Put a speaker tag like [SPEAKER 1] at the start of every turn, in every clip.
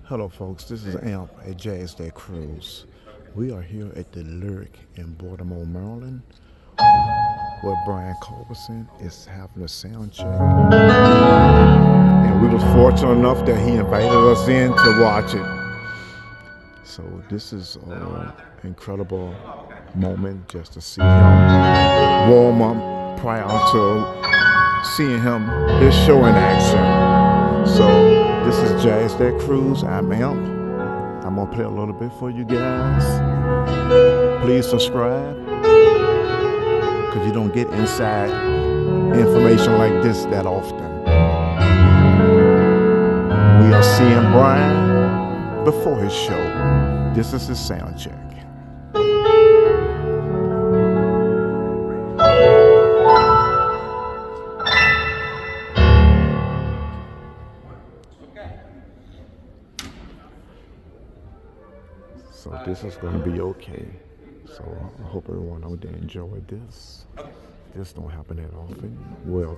[SPEAKER 1] Hello, folks. This is Amp at Jazz Day Cruise. We are here at the Lyric in Baltimore, Maryland, where Brian Culbertson is having a sound check. And we was fortunate enough that he invited us in to watch it. So this is an incredible moment just to see him warm up prior to seeing his show in action. So this is Jazz That Cruise. I'm Amp. I'm gonna play a little bit for you guys. Please subscribe, because you don't get inside information like this that often. We are seeing Brian before his show. This is his sound check. So this is going to be okay. So I hope everyone out there enjoyed this. This don't happen that often. Well,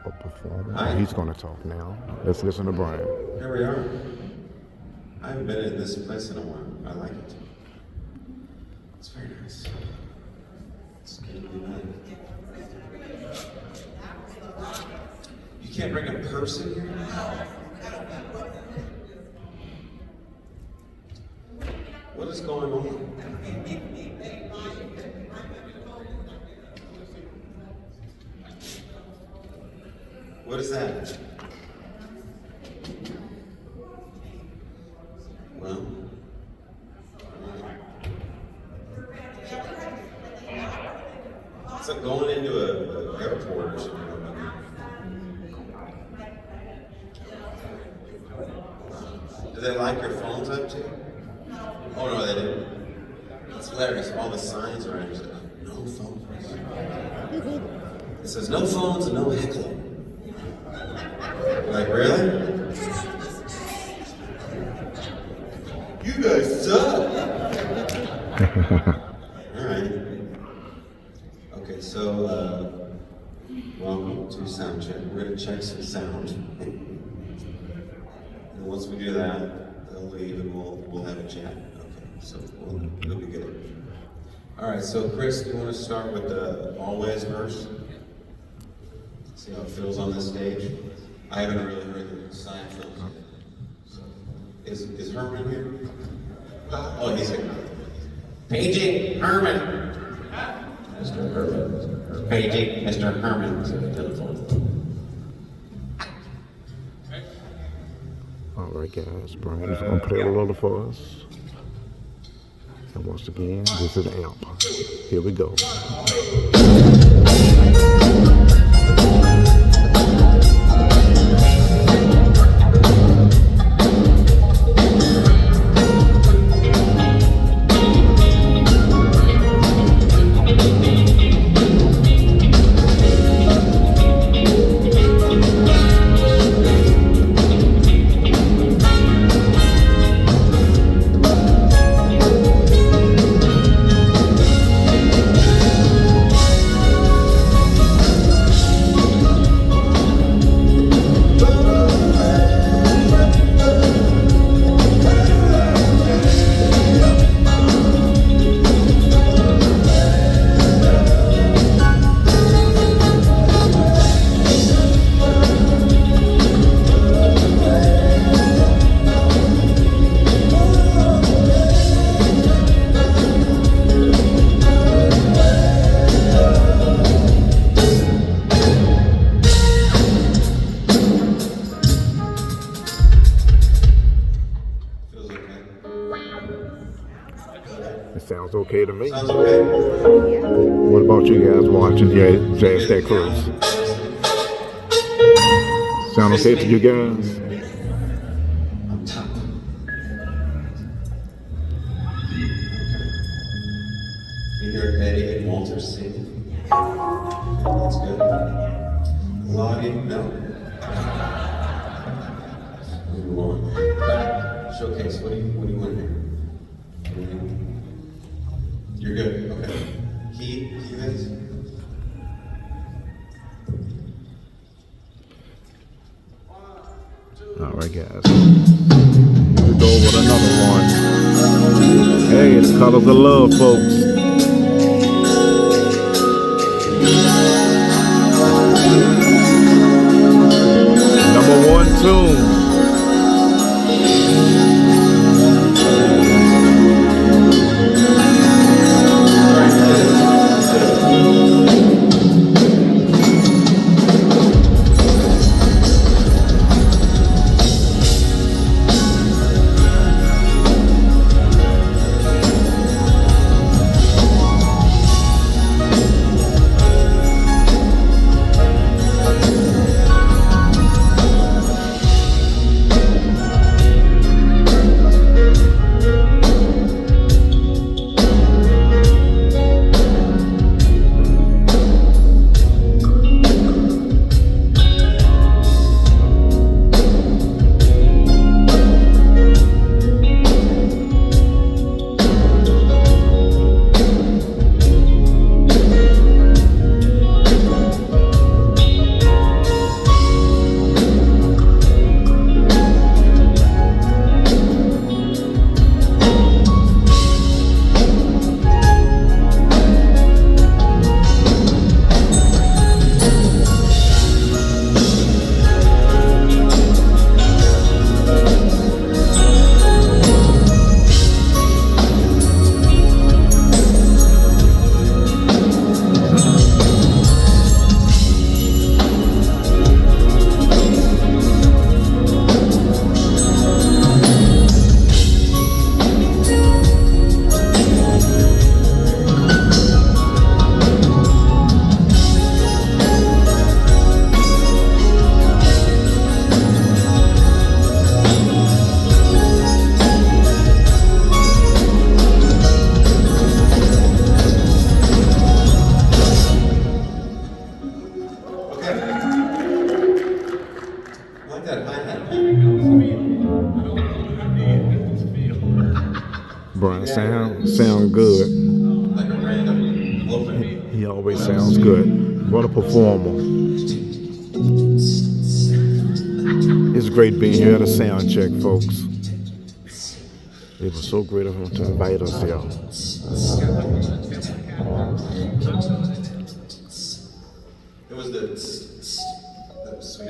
[SPEAKER 1] a performer. He's going to talk now. Let's listen to Brian.
[SPEAKER 2] Here we are. I haven't been in this place in a while. I like it. It's very nice. It's good to be back. You can't bring a person here? What is going on? What is that? Well, it's like going into an airport or something. Do they like your phones up too? Oh no, they didn't. It's hilarious. All the signs are actually no phones. It says no phones and no heckling. Like, really? You guys suck! Alright. Okay, so, welcome to SoundCheck. We're going to check some sound. And once we do that, they'll leave and we'll have a chat. Okay, so it'll be good. Alright, so Chris, do you want to start with the Always verse? See how it feels on this stage? I haven't really heard the sign fills yet. So, is Herman here? Oh, he's here. Paging Herman. Mr. Herman. Paging Mr. Herman to the telephone.
[SPEAKER 1] All right, guys. Brian is going to play a little for us. And once again, this is Amp. Here we go. It sounds okay to me.
[SPEAKER 2] Sounds okay.
[SPEAKER 1] What about you guys watching here at Jazz That Cruise? Sound okay to you guys?
[SPEAKER 2] I'm top. You hear Eddie and Walter sing? That's good. Lottie, no. What do you want? Showcase, what do you want to hear? You're good, okay. Key guys?
[SPEAKER 1] All right, guys. Here we go with another one. Hey, the colors of love, folks. Number one tune. Brian sound good.
[SPEAKER 2] Like a random open.
[SPEAKER 1] He always sounds good. What a performer. It's great being here at a SoundCheck, folks. It was so great of him to invite us here.
[SPEAKER 2] It was that was sweet.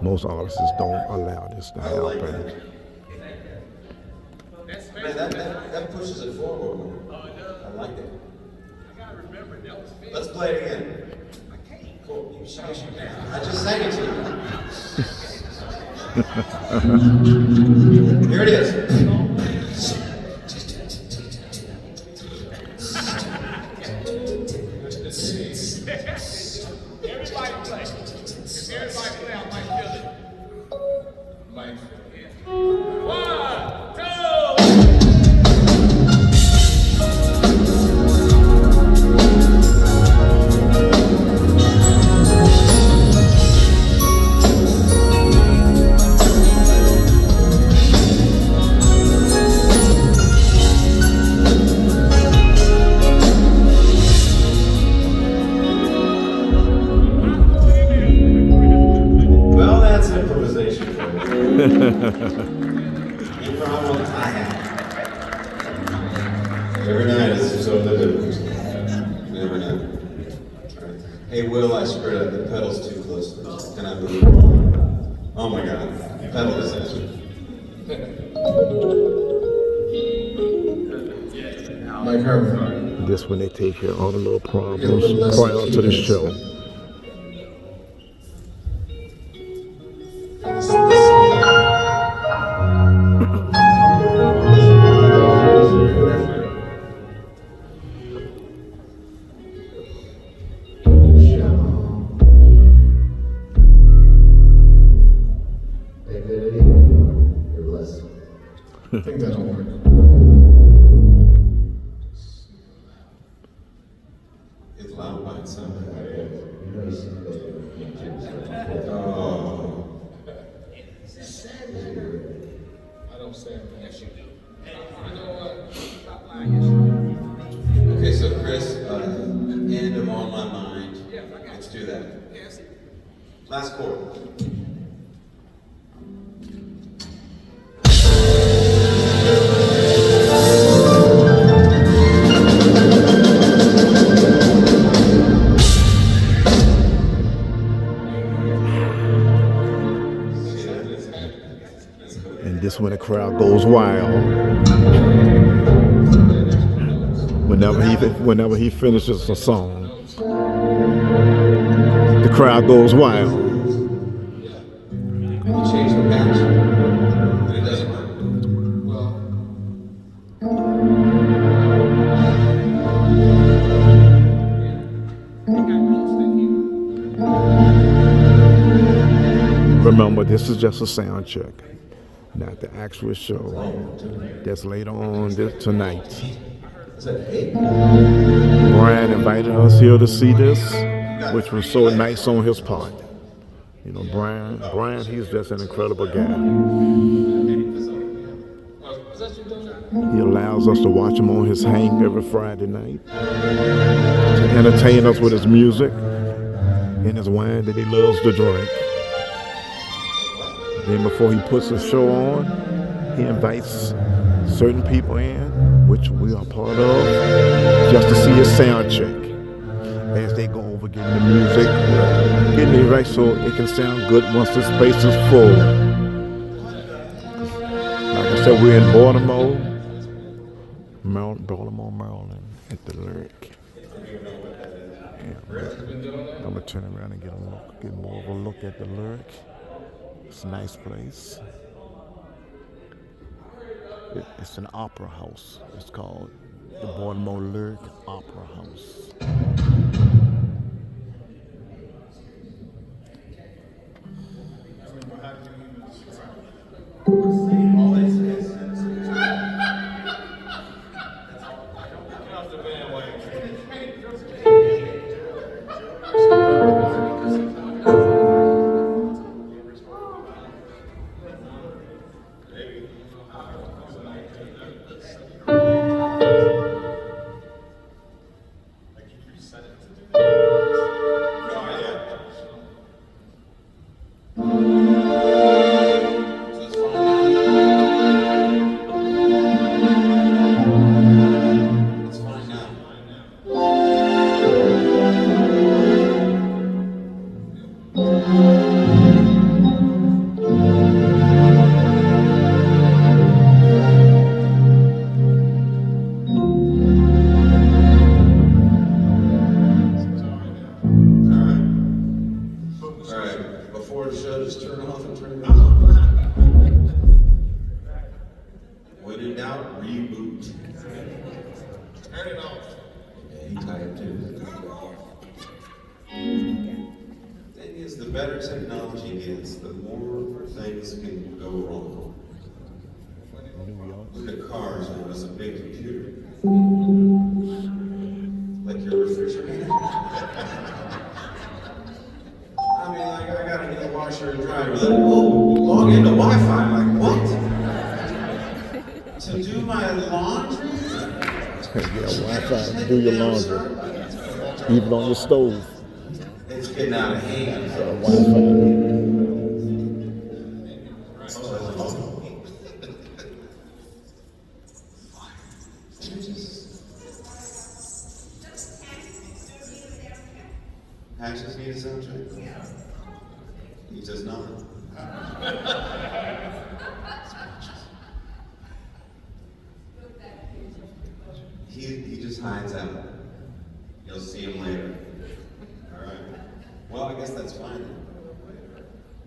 [SPEAKER 1] Most artists don't allow this to happen.
[SPEAKER 2] Man, that pushes it forward more. I like it. Let's play it again. Cool. I just sang it to you. Here it is.
[SPEAKER 3] Everybody play. If everybody play, I might feel it. Might feel it. 1, 2.
[SPEAKER 2] Well, that's improvisation for you. You problem I have. Every night is totally different. Every night. All right. Hey, Will, I spread out the pedals too close. Can I move? Oh my God. Pedal disaster. Mike Harvey.
[SPEAKER 1] This when they take care of all the little problems prior to the show.
[SPEAKER 2] I think that'll work. It's loud by itself. Oh.
[SPEAKER 3] I don't say it. Yes, you do.
[SPEAKER 2] You know what? Stop lying. Okay, so Chris, end of On My Mind. Let's do that.
[SPEAKER 3] Yes.
[SPEAKER 2] Last chord.
[SPEAKER 1] And this when the crowd goes wild. Whenever he finishes a song, the crowd goes wild.
[SPEAKER 2] You change the patch, and it doesn't work.
[SPEAKER 1] Remember, this is just a sound check, not the actual show. That's later on tonight. Brian invited us here to see this, which was so nice on his part. You know, Brian, he's just an incredible guy. He allows us to watch him on his hang every Friday night, to entertain us with his music and his wine that he loves to drink. Then before he puts a show on, he invites certain people in, which we are part of, just to see his sound check. As they go over getting the music, getting it right so it can sound good once the space is full. Like I said, we're in Baltimore, Maryland, at the Lyric. I'm gonna turn around and get more of a look at the Lyric. It's a nice place. It's an opera house. It's called the Baltimore Lyric Opera House. Do your laundry, even on your stove.
[SPEAKER 2] It's getting out of hand. Patches need a soundtrack? He does not. He just hides out. You'll see him later. All right. Well, I guess that's fine.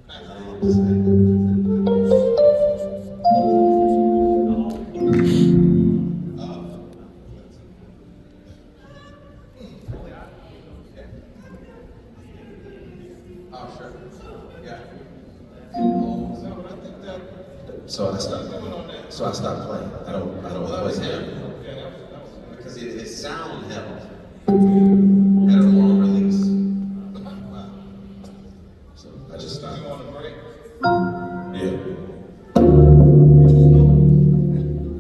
[SPEAKER 2] I don't know what to say. Oh, sure. Yeah. So I stopped playing. I don't play him. Because his sound held. Had a long release. Wow. So I just stopped. You want a break? Yeah.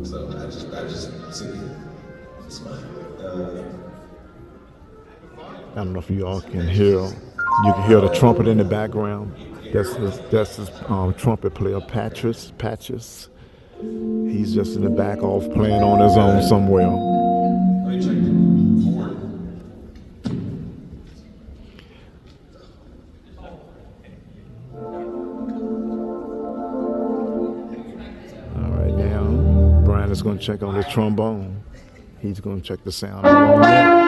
[SPEAKER 2] So I just see. It's fine.
[SPEAKER 1] I don't know if you all can hear You can hear the trumpet in the background. That's his trumpet player, Patches. He's just in the back off playing on his own somewhere.
[SPEAKER 2] Let me check the horn.
[SPEAKER 1] All right, now Brian is going to check on his trombone. He's going to check the sound along there.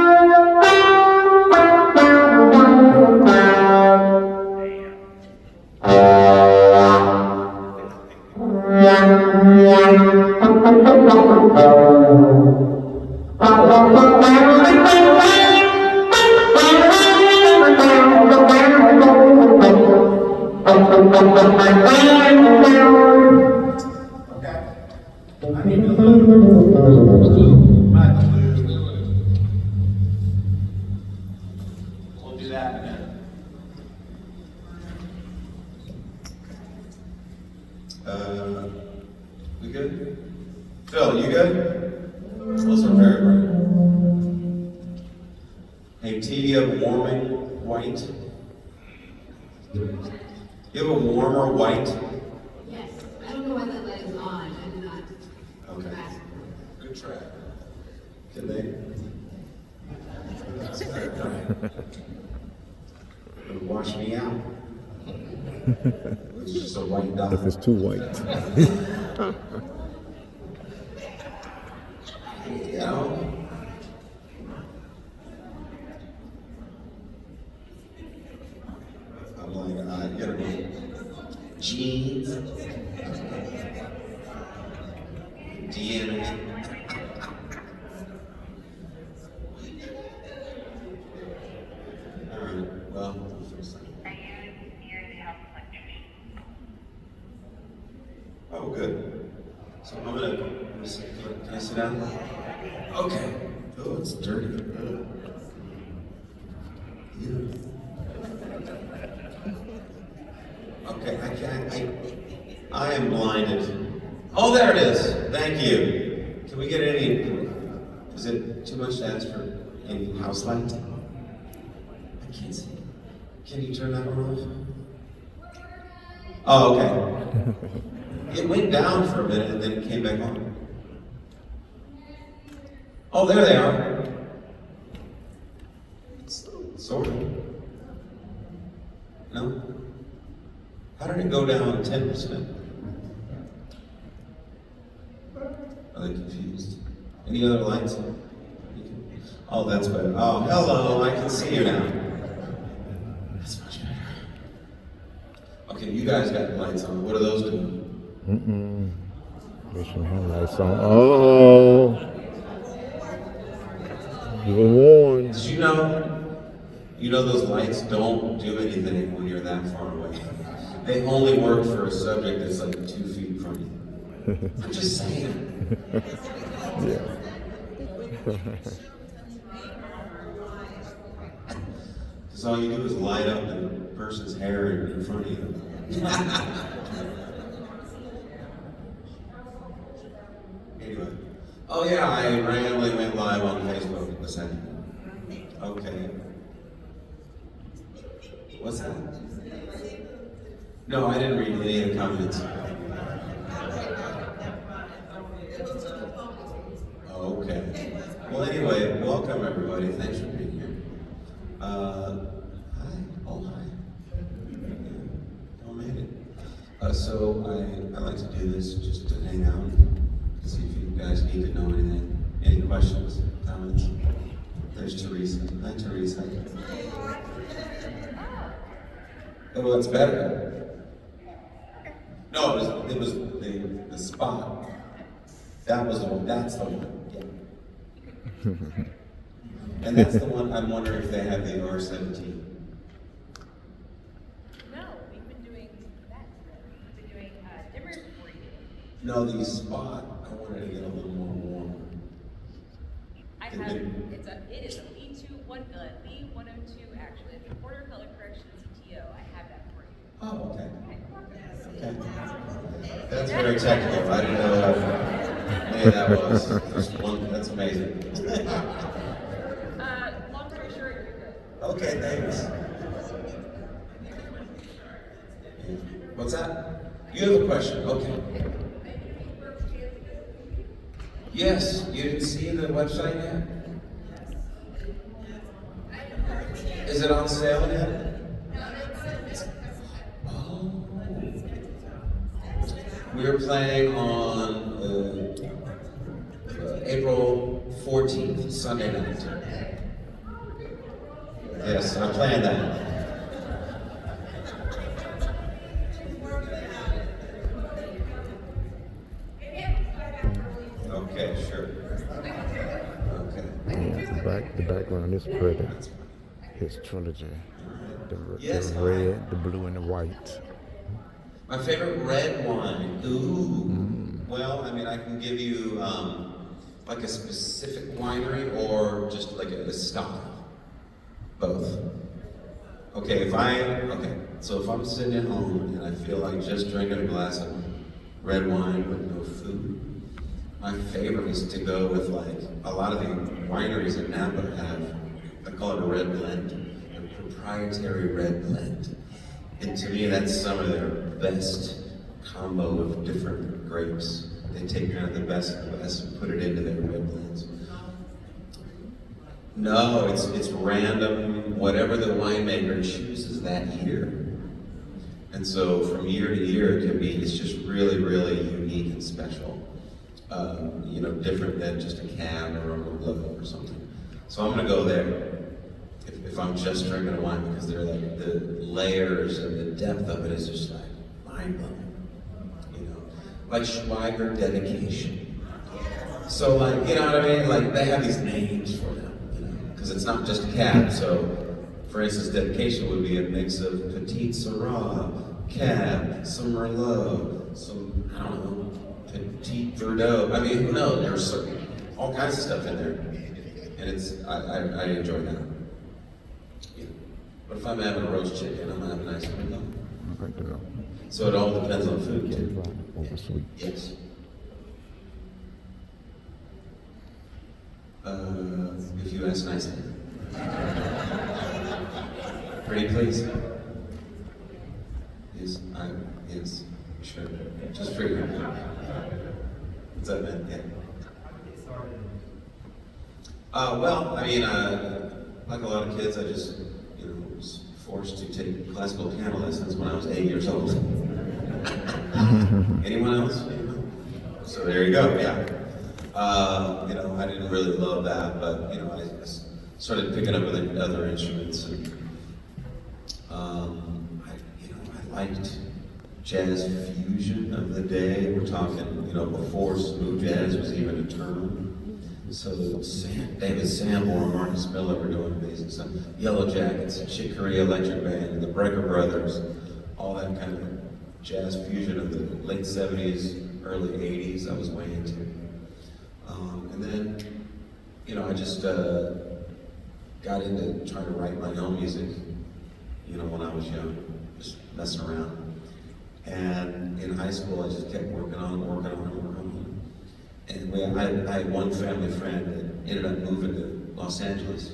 [SPEAKER 2] We'll do that again. We good? Phil, you good? Those are very bright. Hey, T, do you have warming white? You have a warmer white?
[SPEAKER 4] Yes, I don't know why that light is on. I did not.
[SPEAKER 2] Okay. Good try. Can they? That's very bright. It'll wash me out. It's just a white dot.
[SPEAKER 1] If it's too white.
[SPEAKER 2] You know? I'm like, I gotta be jeans, DNA. All right, well, we'll fix that. Oh, good. So I'm gonna can I sit down? Okay. Oh, it's dirty. Yeah. Okay, I can't. I am blinded. Oh, there it is. Thank you. Can we get any? Is it too much to ask for any house light? I can't see. Can you turn that one off? Oh, okay. It went down for a minute and then it came back on. Oh, there they are. Sort of. No? How did it go down 10%? Are they confused? Any other lights? Oh, that's better. Oh, hello, I can see you now. That's much better. Okay, you guys got lights on. What are those doing?
[SPEAKER 1] They should have lights on. Oh, you were warned.
[SPEAKER 2] Did you know? You know those lights don't do anything when you're that far away. They only work for a subject that's like 2 feet from you. I'm just saying.
[SPEAKER 1] Yeah.
[SPEAKER 2] Because all you do is light up the person's hair in front of you. Anyway. Oh yeah, I randomly went live on Facebook a second. Okay. What's that? No, I didn't read any of the comments. Okay. Well, anyway, welcome everybody. Thanks for being here. Hi. Oh, hi. Oh, made it. So I like to do this just to hang out, see if you guys need to know anything. Any questions, comments? There's Teresa. Hi, Teresa. Oh, it's better. No, it was the spot. That was the one. That's the one. Yeah. And that's the one. I'm wondering if they have the R17.
[SPEAKER 5] No, we've been doing that. We've been doing dimmers for you.
[SPEAKER 2] No, the spot. I wanted to get a little more warm.
[SPEAKER 5] I have it is a B102 actually. The quarter color correction CTO. I have that for you.
[SPEAKER 2] Oh, okay. Okay. That's very technical. I didn't know how that was. Just one. That's amazing.
[SPEAKER 5] Long story short, you're good.
[SPEAKER 2] Okay, thanks. What's that? You have a question, okay. Yes, you didn't see the website yet? Is it on sale yet? Oh. We're playing on April 14th, Sunday night. Yes, I'm playing that. Okay, sure. Okay.
[SPEAKER 1] Yeah, the background is pretty. His trilogy.
[SPEAKER 2] Yes,
[SPEAKER 1] The red, the blue, and the white.
[SPEAKER 2] my favorite red wine. Ooh. Well, I mean, I can give you like a specific winery or just like a style. Both. Okay, so if I'm sitting at home and I feel like just drinking a glass of red wine with no food, my favorite is to go with like a lot of the wineries in Napa have, I call it a red blend, a proprietary red blend. And to me, that's some of their best combo of different grapes. They take kind of the best of the best and put it into their red blends. No, it's random, whatever the winemaker chooses that year. And so from year to year, it's just really, really unique and special. Different than just a cab or a Merlot or something. So I'm gonna go there if I'm just drinking a wine, because they're like the layers and the depth of it is just like mind blowing. Like Schweiger dedication. So like, you know what I mean? Like they have these names for them, because it's not just a cab. So for instance, dedication would be a mix of Petite Syrah, cab, some Merlot, some, I don't know, Petit Verdot. I mean, who knows? There's all kinds of stuff in there, and I enjoy that. Yeah. But if I'm having a roast chicken, I'm gonna have a nice Merlot. So it all depends on food too.
[SPEAKER 1] Over sweet.
[SPEAKER 2] Yes. If you ask nicely. Pretty please. Yes, sure. Just for you. What's that, man? Yeah. Well, I mean, like a lot of kids, I just, was forced to take classical piano lessons when I was 8 years old. Anyone else? So there you go, yeah. I didn't really love that, but, I started picking up other instruments, and, I liked jazz fusion of the day. We're talking, before smooth jazz was even a term. So David Sanborn, Marcus Miller were doing amazing stuff. Yellow Jackets, Chick Corea Electric Band, the Brecker Brothers, all that kind of jazz fusion of the late 70s, early 80s, I was way into. And then, I just got into trying to write my own music, when I was young, just messing around. And in high school, I just kept working on. And I had one family friend that ended up moving to Los Angeles.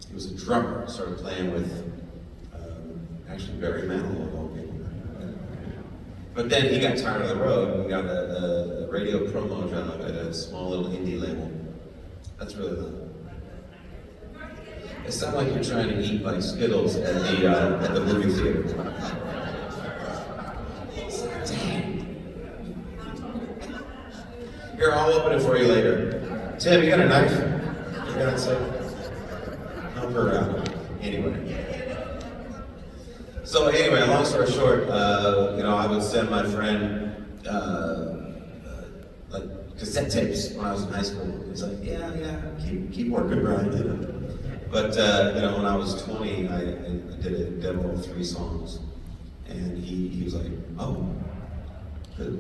[SPEAKER 2] He was a drummer, started playing with, actually Barry Manilow of all people. But then he got tired of the road and got a radio promo job at a small little indie label. That's really loud. It sounds like you're trying to eat like Skittles at the movie theater. Here, I'll open it for you later. Tim, you got a knife? For God's sake. Help her out. Anyway. So anyway, long story short, I would send my friend like cassette tapes when I was in high school. He's like, yeah, keep working, Brian. But when I was 20, I did a demo of 3 songs, and he was like, oh,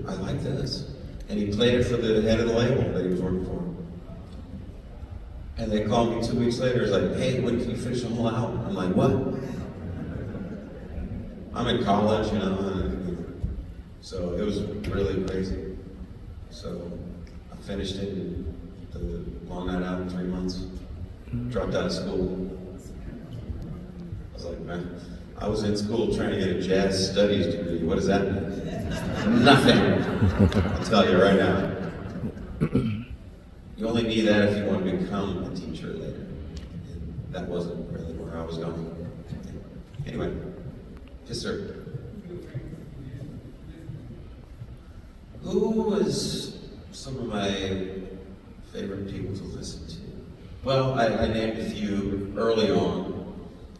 [SPEAKER 2] I like this. And he played it for the head of the label that he was working for. And they called me 2 weeks later, it's like, hey, when can you finish the whole album? I'm like, what? I'm in college, so it was really crazy. So I finished it in the Long Night Out in 3 months, dropped out of school. I was like, man, I was in school trying to get a jazz studies degree. What does that mean? Nothing. I'll tell you right now. You only need that if you want to become a teacher later. And that wasn't really where I was going. Anyway, yes, sir. Who was some of my favorite people to listen to? Well, I named a few early on.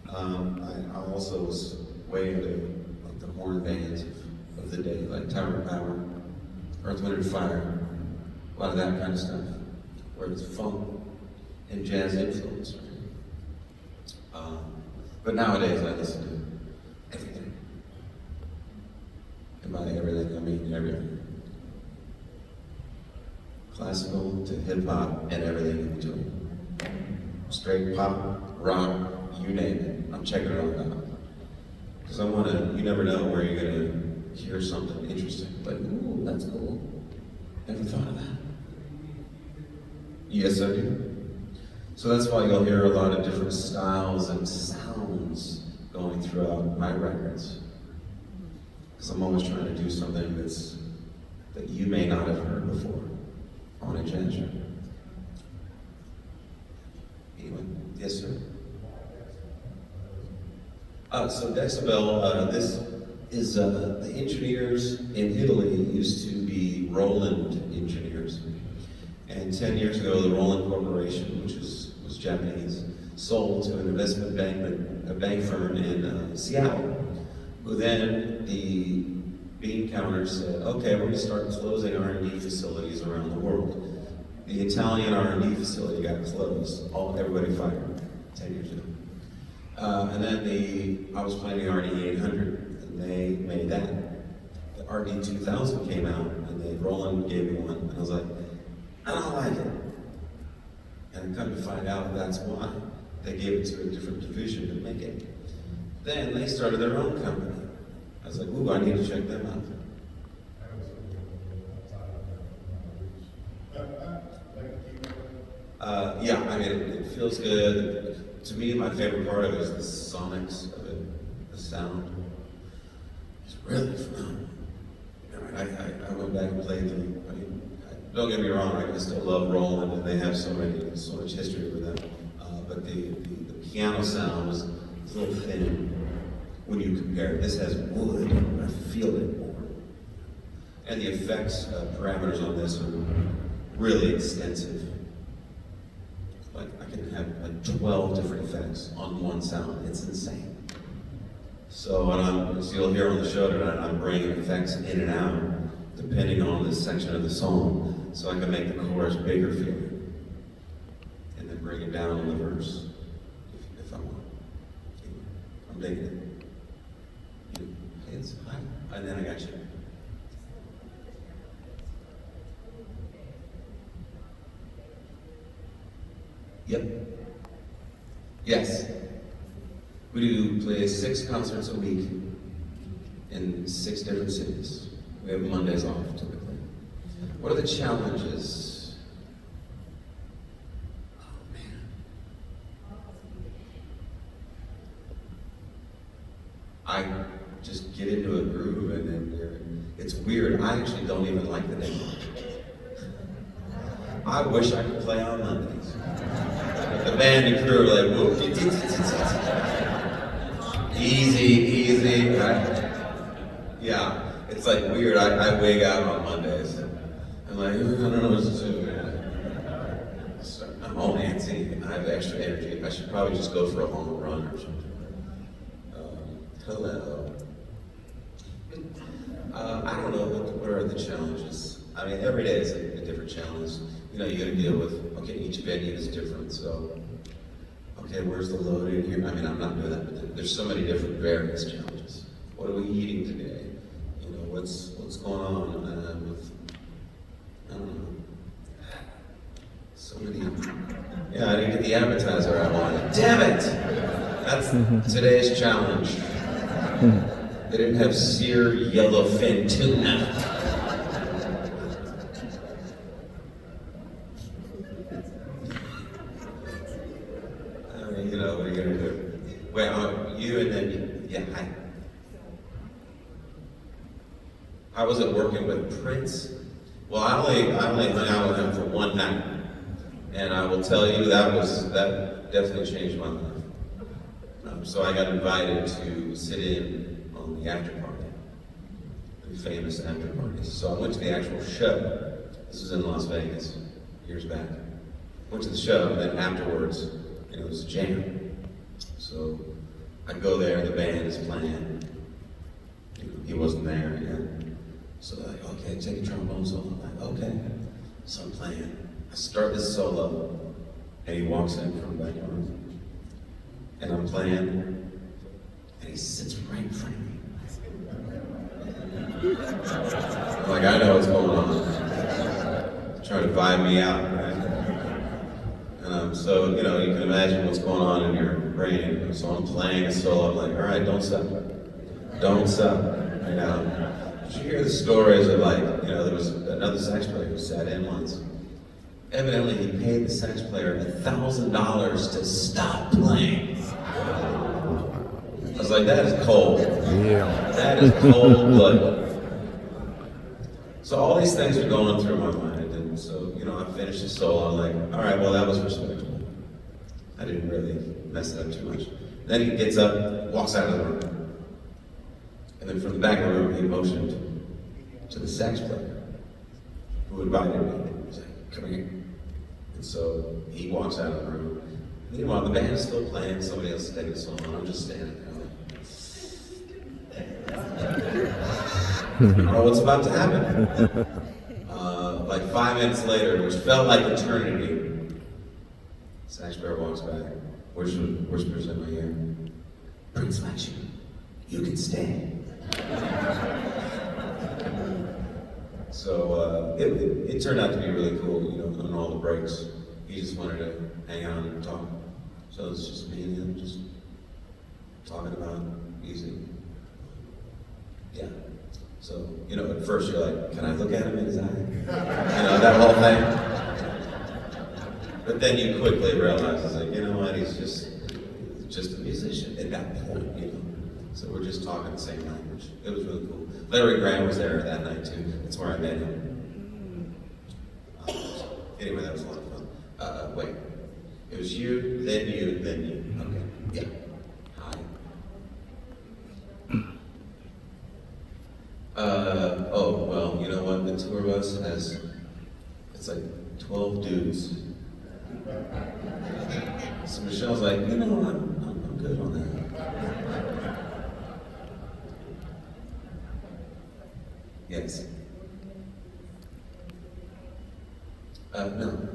[SPEAKER 2] I also was way into like the horn bands of the day, like Tower of Power, Earth, Wind, and Fire, a lot of that kind of stuff, where it's funk and jazz influence. Right? But nowadays I listen to everything. And by everything, I mean everything. Classical to hip hop and everything in between. Straight pop, rock, you name it. I'm checking it all out. Because you never know where you're going to hear something interesting. Like, ooh, that's cool. Never thought of that. Yes, I do. So that's why you'll hear a lot of different styles and sounds going throughout my records. Because I'm always trying to do something that you may not have heard before on a jazz record. Anyway, yes, sir. So Decibel, this is the engineers in Italy used to be Roland engineers. And 10 years ago, the Roland Corporation, which was Japanese, sold to an investment bank firm in Seattle, who then the bean counters said, okay, we're going to start closing R&D facilities around the world. The Italian R&D facility got closed, everybody fired 10 years ago. And then I was playing the RD 800, and they made that. The RD 2000 came out, and Roland gave me one, and I was like, I don't like it. And I come to find out that's why. They gave it to a different division to make it. Then they started their own company. I was like, ooh, I need to check them out. Yeah, I mean, it feels good. To me, my favorite part of it is the sonics of it, the sound. It's really phenomenal. I went back and played them. I mean, don't get me wrong, I still love Roland, and they have so much history with them. But the piano sound was a little thin when you compare it. This has wood, I feel it more. And the effects parameters on this are really extensive. Like I can have like 12 different effects on one sound. It's insane. So you'll hear on the show tonight, I'm bringing effects in and out depending on the section of the song, so I can make the chorus bigger for you, and then bring it down on the verse if I want. I'm digging it. It's high, and then I got you. Yep. Yes. We do play 6 concerts a week in 6 different cities. We have Mondays off typically. What are the challenges? Oh man. I just get into a groove and then it's weird. I actually don't even like the name. I wish I could play on Mondays. The band and crew are like, whoop, easy, right? Yeah, it's like weird. I wig out on Mondays. I'm like, I don't know what to do. I'm all antsy. I have extra energy. I should probably just go for a home run or something. Hello. I don't know what are the challenges. I mean, every day is a different challenge. You know, you got to deal with, okay, each venue is different, so, okay, where's the load in here? I mean, I'm not doing that, but there's so many different various challenges. What are we eating today? You know, what's going on with, I don't know, so many, yeah, I didn't get the appetizer I wanted. Damn it! That's today's challenge. They didn't have seared yellowfin tuna. You know, what are you gonna do? Wait, you and then Yeah, hi. How was it working with Prince? Well, I only hung out with him for one night, and I will tell you that definitely changed my life. So I got invited to sit in on the after party, the famous after party. So I went to the actual show. This was in Las Vegas years back. Went to the show, and then afterwards, it was a jam. So I go there, the band is playing. He wasn't there yet. So like, okay, take a trombone solo. I'm like, okay. So I'm playing. I start this solo, and he walks in from the back room. And I'm playing, and he sits right in front of me. I'm like, I know what's going on. Trying to vibe me out, right? So, you can imagine what's going on in your brain. So I'm playing a solo, I'm like, all right, don't stop. Don't stop. Did you hear the stories of there was another sax player who sat in once. Evidently, he paid the sax player $1,000 to stop playing. I was like, that is cold.
[SPEAKER 1] Yeah.
[SPEAKER 2] That is cold blood. So all these things are going through my mind, and so I finished the solo. I'm like, all right, well that was respectable. I didn't really mess it up too much. Then he gets up, walks out of the room, and then from the back of the room he motioned to the sax player who invited me. He was like, come here. And so he walks out of the room. Meanwhile, the band is still playing. Somebody else is taking a solo, and I'm just standing there. I don't know what's about to happen. Like 5 minutes later, which felt like eternity, sax player walks back, whispers in my ear, Prince likes you. You can stay. So it turned out to be really cool, on all the breaks. He just wanted to hang out and talk. So it's just me and him just talking about music. Yeah. So, at first you're like, can I look at him in his eye? That whole thing. But then you quickly realize, it's like, you know what, he's just a musician at that point, So we're just talking the same language. It was really cool. Larry Graham was there that night too. That's where I met him. Anyway, that was a lot of fun. Wait. It was you, then you, then you. Okay. Yeah. Hi. Well, you know what? The tour bus it's like 12 dudes. So Michelle's like, I'm good on that. Yes. No.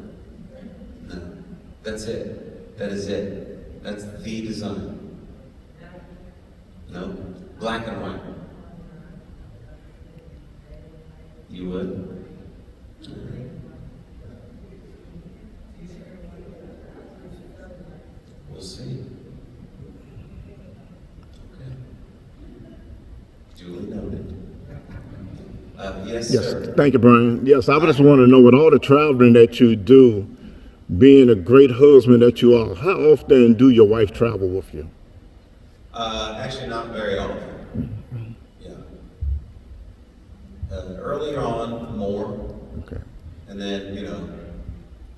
[SPEAKER 2] That's it. That is it. That's the design. No? Black and white. You would? All right. We'll see. Okay. Duly noted. Yes, sir.
[SPEAKER 1] Thank you, Brian. Yes, I just want to know, with all the traveling that you do, being a great husband that you are, how often do your wife travel with you?
[SPEAKER 2] Actually, not very often. Yeah. Earlier on, more.
[SPEAKER 1] Okay.
[SPEAKER 2] And then,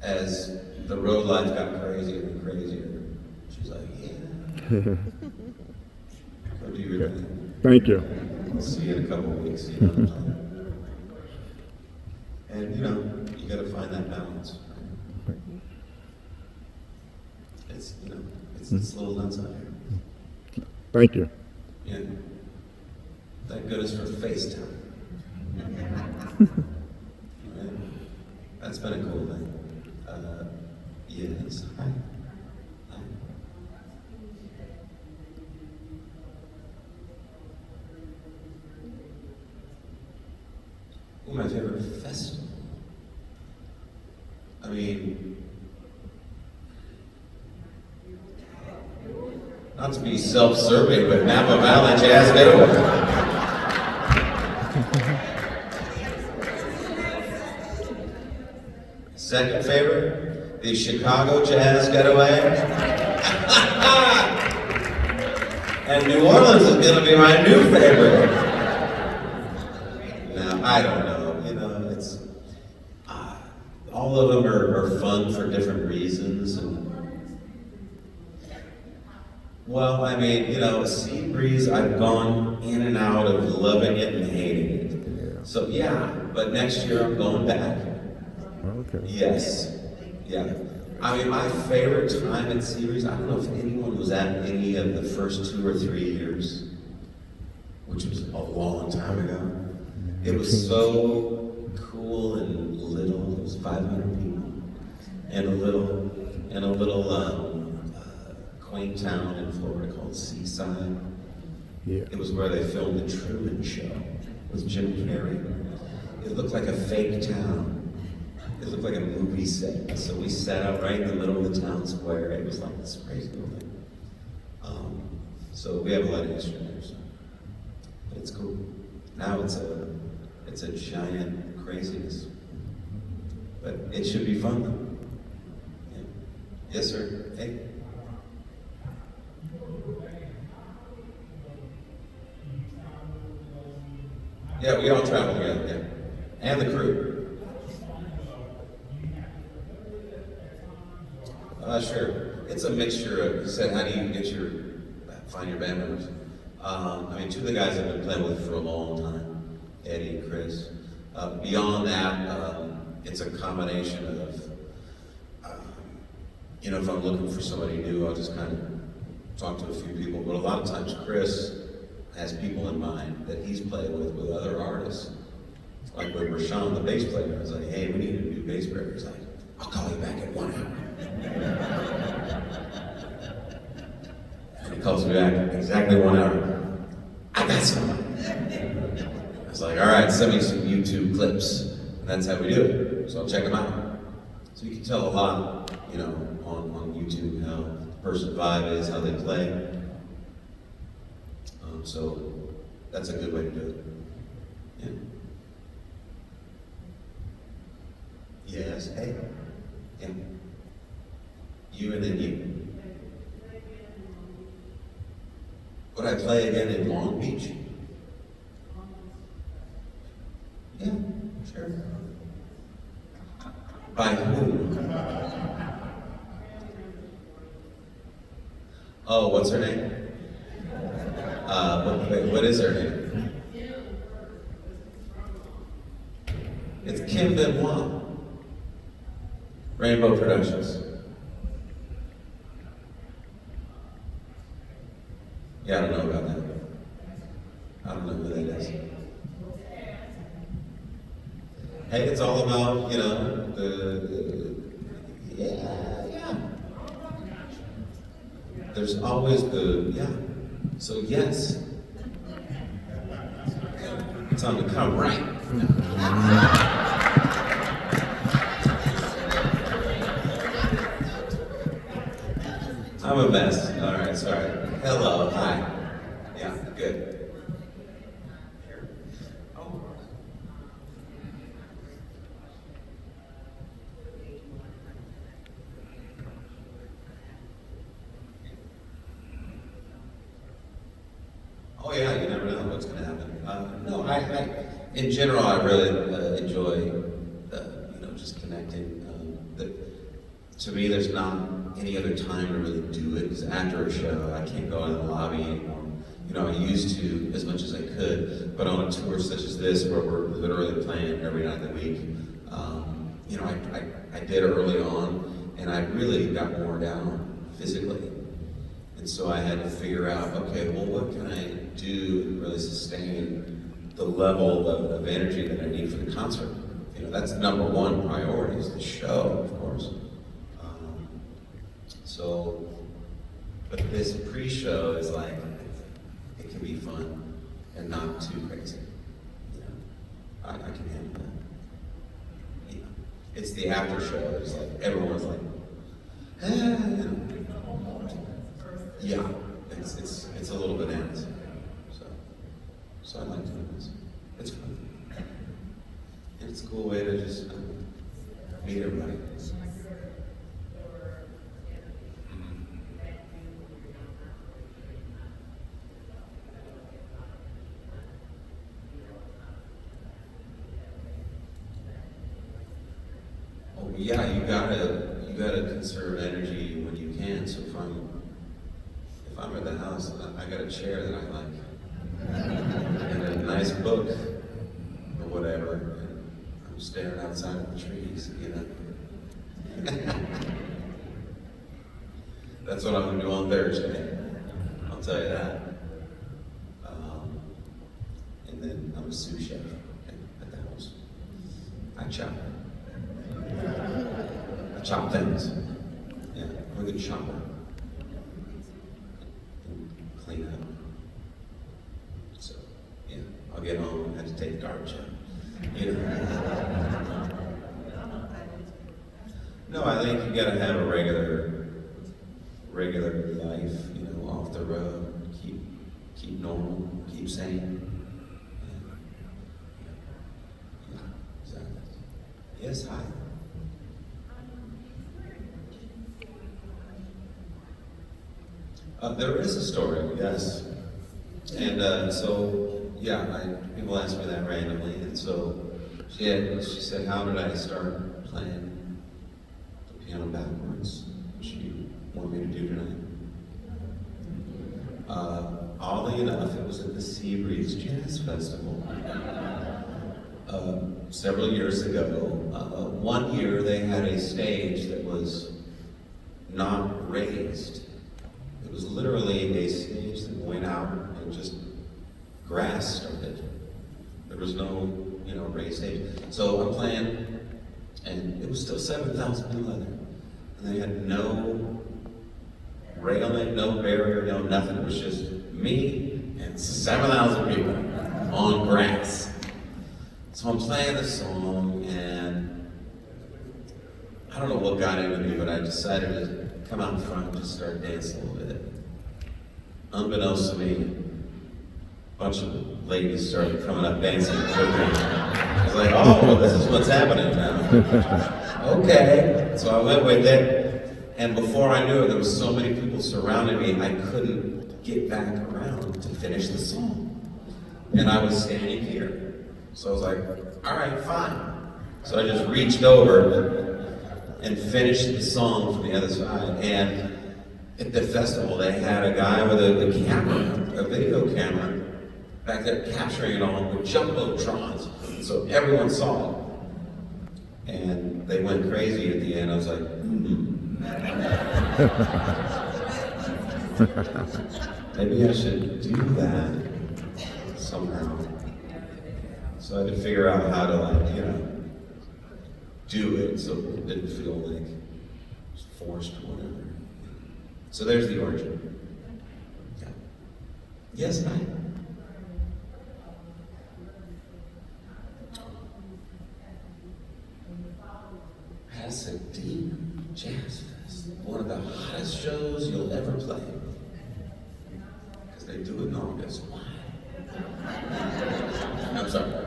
[SPEAKER 2] as the road life got crazier and crazier, she's like, yeah. Go do your thing.
[SPEAKER 1] Thank you.
[SPEAKER 2] I'll see you in a couple of weeks. And you got to find that balance. It's a little nuts out here.
[SPEAKER 1] Thank you.
[SPEAKER 2] Yeah. Thank goodness for FaceTime. Right? That's been a cool thing. Yes. Hi. Hi. My favorite festival. I mean, not to be self-serving, but Napa Valley Jazz Getaway. Second favorite, the Chicago Jazz Getaway. And New Orleans is gonna be my new favorite. Now, I don't know, you know, it's, all of them are fun for different reasons. And well, I mean, you know, Sea Breeze, I've gone in and out of loving it and hating it.
[SPEAKER 1] Yeah.
[SPEAKER 2] So yeah, but next year I'm going back.
[SPEAKER 1] Okay.
[SPEAKER 2] Yes. Yeah. I mean, my favorite time at Sea Breeze, I don't know if anyone was at any of the first 2 or 3 years, which was a long time ago. It was so cool and little. It was 500 people, and a little quaint town in Florida called Seaside.
[SPEAKER 1] Yeah.
[SPEAKER 2] It was where they filmed the Truman Show with Jim Carrey. It looked like a fake town. It looked like a movie set. So we sat out right in the middle of the town square. It was like this crazy little thing. So we have a lot of history there. So. But it's cool. Now it's a giant craziness. But it should be fun though. Yeah. Yes, sir. Hey. Yeah, we all travel together, yeah. And the crew. Sure. It's a mixture of, you said, how do you find your band members? I mean, 2 of the guys I've been playing with for a long time, Eddie and Chris. Beyond that, it's a combination of, you know, if I'm looking for somebody new, I'll just kind of talk to a few people. But a lot of times, Chris has people in mind that he's played with other artists. Like with Rashawn, the bass player, I was like, hey, we need a new bass player. He's like, I'll call you back in 1 hour. And he calls me back exactly 1 hour. I got somebody. I was like, all right, send me some YouTube clips. And that's how we do it. So I'll check them out. So you can tell a lot, you know, on YouTube how the person's vibe is, how they play. So that's a good way to do it. Yeah. Yes, hey. Yeah. You and then you. Would I play again in Long Beach? Yeah, sure. By whom? Oh, what's her name? What is her name? It's Kim Benoit. Rainbow Productions. Yeah, I don't know about that. I don't know who that is. Hey, it's all about, you know, yeah. There's always So yes. Time to come right. I'm a mess. All right, sorry. Hello, hi. Yeah, good. Oh yeah, you never know what's going to happen. No, in general, I really enjoy, you know, just connecting. To me, there's not any other time to really do it, because after a show, I can't go in the lobby anymore. You know, I used to as much as I could, but on a tour such as this, where we're literally playing every night of the week, you know, I did early on, and I really got worn down physically. And so I had to figure out, okay, well, what can I do to really sustain the level of energy that I need for the concert? You know, that's number one priority, is the show, of course. But this pre-show is like, it can be fun and not too crazy. You know, I can handle that. You know, it's the after show. It's like everyone's like, yeah, it's a little bananas. So I like doing this. It's fun. And it's a cool way to just meet everybody. you gotta conserve energy when you can. So if I'm at the house, I got a chair that I like, and a nice book or whatever, and I'm staring outside at the trees, you know. That's what I'm gonna do on Thursday. I'll tell you that. And then I'm a sous chef at the house. I chop things. Yeah, I'm a good chopper. And clean up. So, yeah, I'll get home and have to take the garbage out. You know. No, I think you gotta have a regular life, you know, off the road. Keep normal, keep sane. Yeah. Exactly. Yes, hi. There is a story, yes. And people ask me that randomly, and so she said, how did I start playing the piano backwards? What do you want me to do tonight? Oddly enough, it was at the Sea Breeze Jazz Festival several years ago. One year they had a stage that was not raised. It was literally a stage that went out and just grass started. There was no, raised stage. So I'm playing, and it was still 7,000 in leather. And they had no railing, no barrier, no nothing. It was just me and 7,000 people on grass. So I'm playing the song, and I don't know what got into me, but I decided to come out in front and just start dancing a little bit. Unbeknownst to me, a bunch of ladies started coming up dancing with me. I was like, oh, well, this is what's happening now. Okay, so I went with it, and before I knew it, there was so many people surrounding me, I couldn't get back around to finish the song. And I was standing here. So I was like, all right, fine. So I just reached over and finished the song from the other side. And at the festival, they had a guy with a camera, a video camera, back there capturing it all with jumbotrons. So everyone saw it. And they went crazy at the end. I was like, maybe I should do that somehow. So I had to figure out how to, do it so it didn't feel like it was forced or whatever. So there's the origin. Yeah. Yes, I. Pasadena Jazz Fest, one of the hottest shows you'll ever play. Because they do it in August. Why? I'm sorry.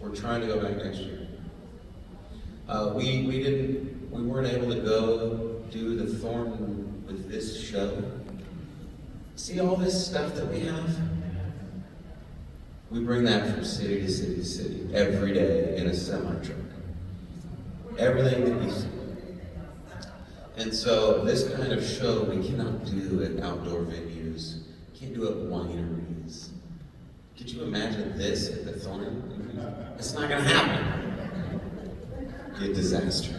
[SPEAKER 2] We're trying to go back next year. We weren't able to go do the Thornton with this show. See all this stuff that we have? We bring that from city to city to city every day in a semi-truck. Everything that you see. And so this kind of show we cannot do at outdoor venues. Can't do at wineries. Could you imagine this at the Thornton? It's not gonna happen. Be a disaster.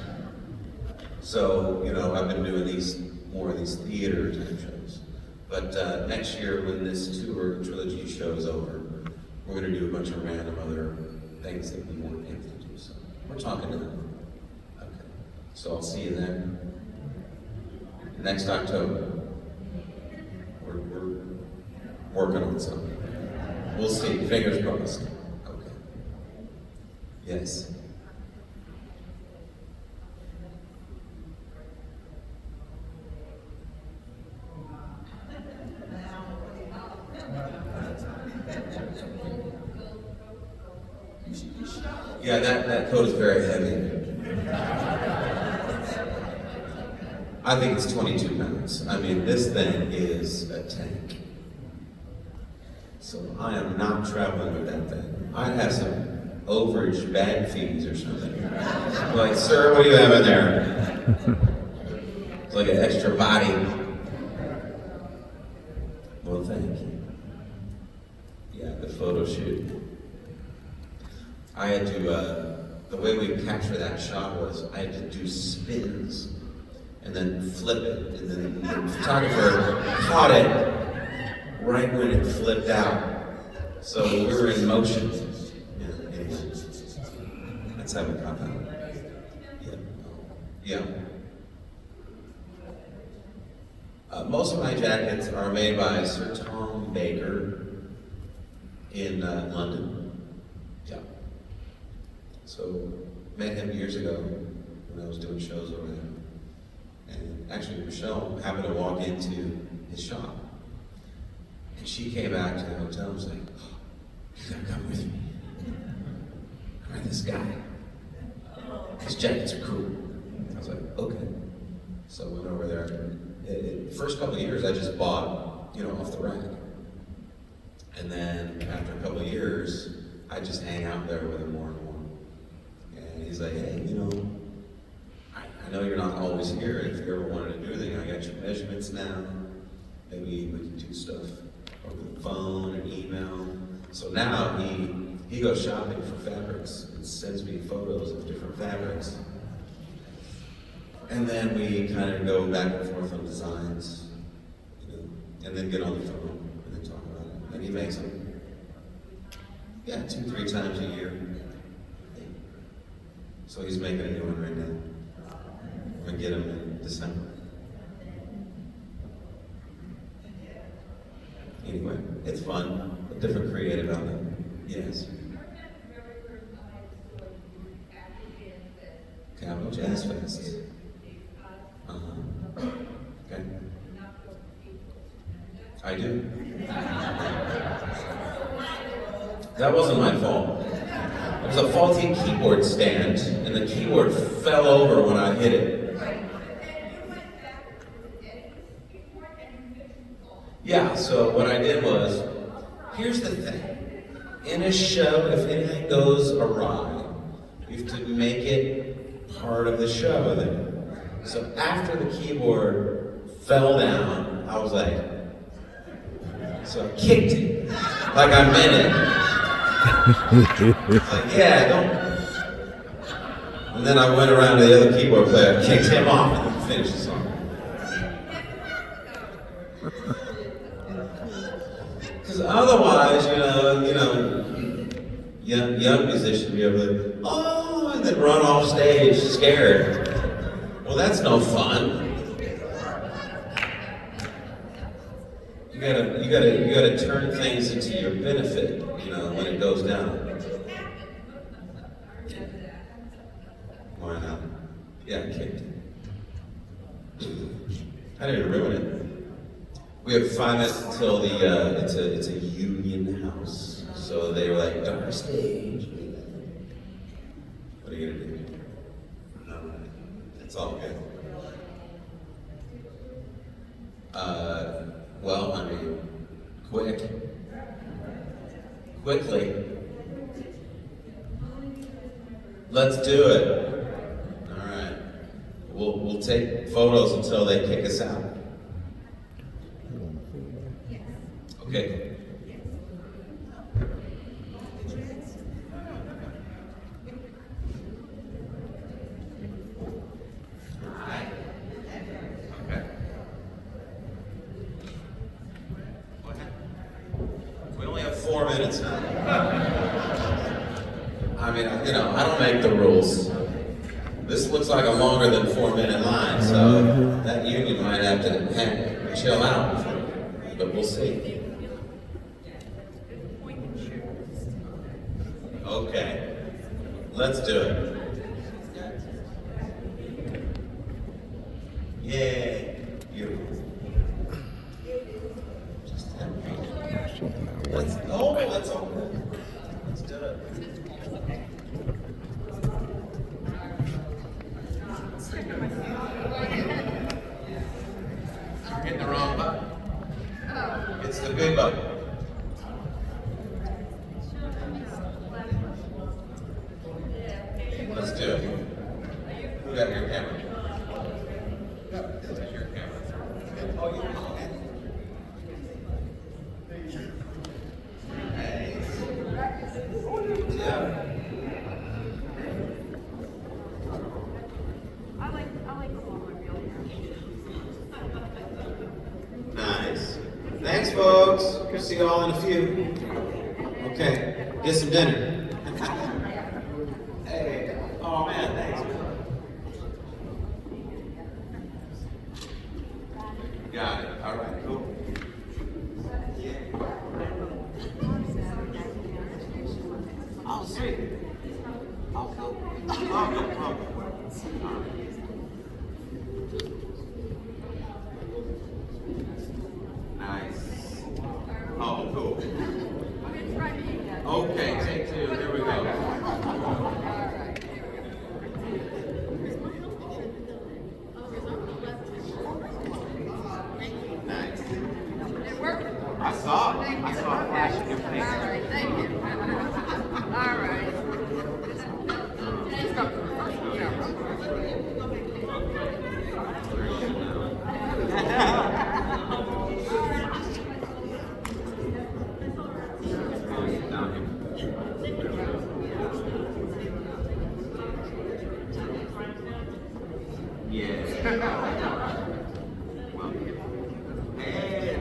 [SPEAKER 2] So, I've been doing more of these theater type shows. But next year when this tour trilogy show is over, we're gonna do a bunch of random other things that we weren't able to do. So we're talking to them. Okay. So I'll see you then. Next October. We're working on something. We'll see. Fingers crossed. Okay. Yes. Yeah, that coat is very heavy. I think it's 22 pounds. I mean, this thing is a tank. So I am not traveling with that thing. I have some overage bag fees or something. Like, sir, what do you have in there? It's like an extra body. Well, thank you. Yeah, the photo shoot. I had to, the way we captured that shot was I had to do spins and then flip it, and then the photographer caught it right when it flipped out. So we were in motion. Yeah, anyway. That's how we got out. Yeah. Most of my jackets are made by Sir Tom Baker in London. Yeah. So met him years ago when I was doing shows over there. And actually, Michelle happened to walk into his shop. And she came back to the hotel and was like, oh, you gotta come with me. I met this guy. His jackets are cool. I was like, okay. So I went over there. The first couple of years, I just bought, off the rack. And then after a couple of years, I just hang out there with him more and more. And he's like, hey, I know you're not always here. If you ever wanted to do anything, I got your measurements now. Maybe we can do stuff over the phone and email. So now he goes shopping for fabrics and sends me photos of different fabrics. And then we kind of go back and forth on designs, and then get on the phone and then talk about it. And he makes them, 2-3 times a year. So he's making a new one right now. I'm gonna get him in December. Anyway, it's fun, a different creative outlet. Yes. Capital Jazz Fest. Okay. I do. That wasn't my fault. It was a faulty keyboard stand, and the keyboard fell over when I hit it. Yeah, so what I did was, here's the thing. In a show, if anything goes awry, you have to make it part of the show then. So after the keyboard fell down, I was like, so I kicked it, like I meant it. Like, yeah, don't. And then I went around to the other keyboard player, kicked him off, and then finished the song. Because otherwise, young musicians be able to, oh, and then run off stage scared. Well, that's no fun. You gotta turn things into your benefit, when it goes down. Why not? Yeah, kicked it. I didn't ruin it. We have 5 minutes until it's a union house. So they were like, dark stage. What are you gonna do? It's all good. Well, I mean, quickly. Let's do it. All right. We'll take photos until they kick us out. Okay. We only have 4 minutes now. I mean, I don't make the rules. This looks like a longer than 4-minute line, so that union might have to chill out, but we'll see. Okay, let's do it. Yay, beautiful. Let's do it. It's the big button. Let's do it. Who got your camera? That's your camera. Oh, you got it. Yeah. Nice. Thanks, folks. See you all in a few. Okay, get some dinner. Hey. Oh man, thanks. Got it. All right, cool. Oh, sweet. Oh, cool. Oh, nice. Oh, cool. Okay, take two. Here we go. Nice. I saw it. I saw a flash in your face.
[SPEAKER 5] All right, thank you. All right.
[SPEAKER 2] Hey,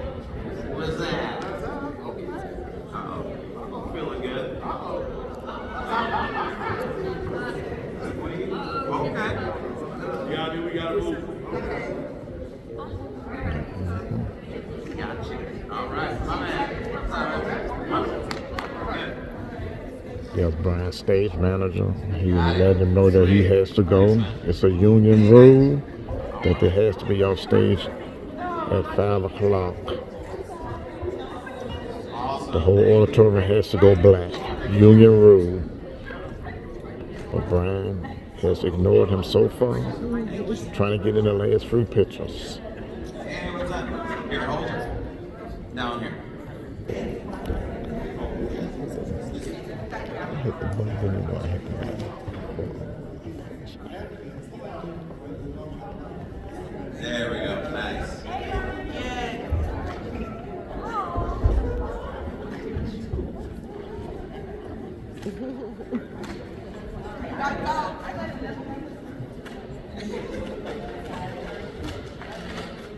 [SPEAKER 2] what's that? Uh-oh. Feeling good? Okay.
[SPEAKER 3] We gotta move.
[SPEAKER 2] Gotcha. All right. My man.
[SPEAKER 1] Yeah, Brian, stage manager. He let him know that he has to go. It's a union rule that they has to be off stage at 5 o'clock. The whole auditorium has to go black. Union rule. But Brian has ignored him so far, trying to get in the last few pictures.
[SPEAKER 2] Hey, what's up? Here, hold it. Down here.
[SPEAKER 1] I hit the button anymore. I hit the button.
[SPEAKER 2] There we go. Nice.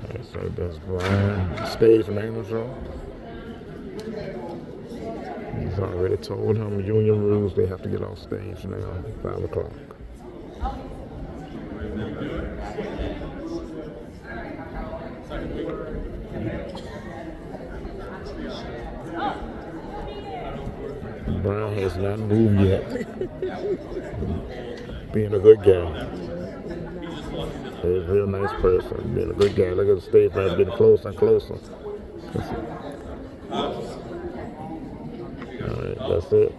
[SPEAKER 1] Alright, so that's Brian, stage manager. He's already told him union rules, they have to get off stage now, 5 o'clock. Brian has not moved yet. Being a good guy. He's a real nice person. Being a good guy. Look at the stage manager getting closer and closer. Alright, that's it.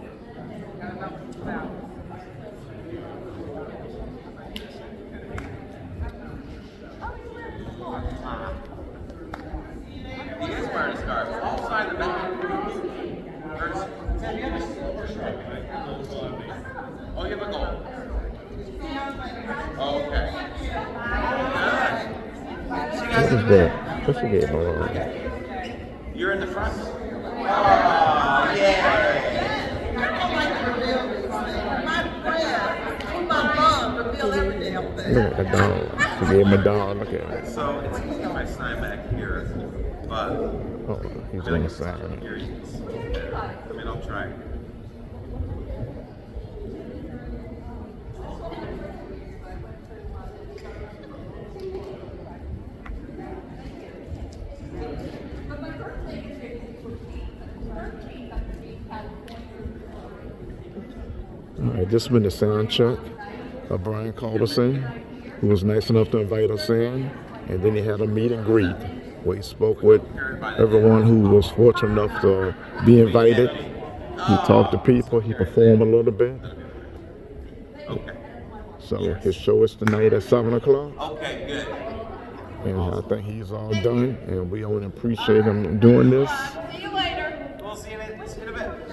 [SPEAKER 2] You guys wearing a scarf. All side the back. Oh, you have a goal. Okay. So you guys
[SPEAKER 1] What is that? What's the game on?
[SPEAKER 2] You're in the front. Oh, yeah.
[SPEAKER 1] Look at the dog. She gave him a dog. Look at it.
[SPEAKER 2] So it's easy if I sign back here, but
[SPEAKER 1] Oh, he's on the side.
[SPEAKER 2] here you can see it. I mean, I'll try.
[SPEAKER 1] Alright, this has been the SoundCheck of Brian Culbertson, who was nice enough to invite us in. And then he had a meet and greet where he spoke with everyone who was fortunate enough to be invited. He talked to people, he performed a little bit.
[SPEAKER 2] Okay.
[SPEAKER 1] So his show is tonight at 7 o'clock.
[SPEAKER 2] Okay, good.
[SPEAKER 1] And I think he's all done, and we only appreciate him doing this.
[SPEAKER 5] See you later.
[SPEAKER 6] We'll see you in a bit.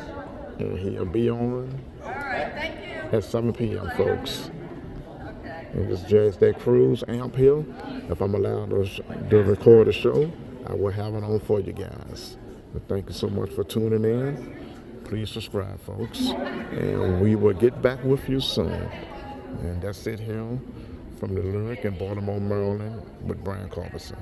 [SPEAKER 1] And he'll be on
[SPEAKER 5] All right, thank you.
[SPEAKER 1] at 7 p.m., folks.
[SPEAKER 5] Okay.
[SPEAKER 1] And this Jazz Day Cruise amp here, if I'm allowed to record the show, I will have it on for you guys. But thank you so much for tuning in. Please subscribe, folks. And we will get back with you soon. And that's it here from the Lyric in Baltimore, Maryland with Brian Culbertson.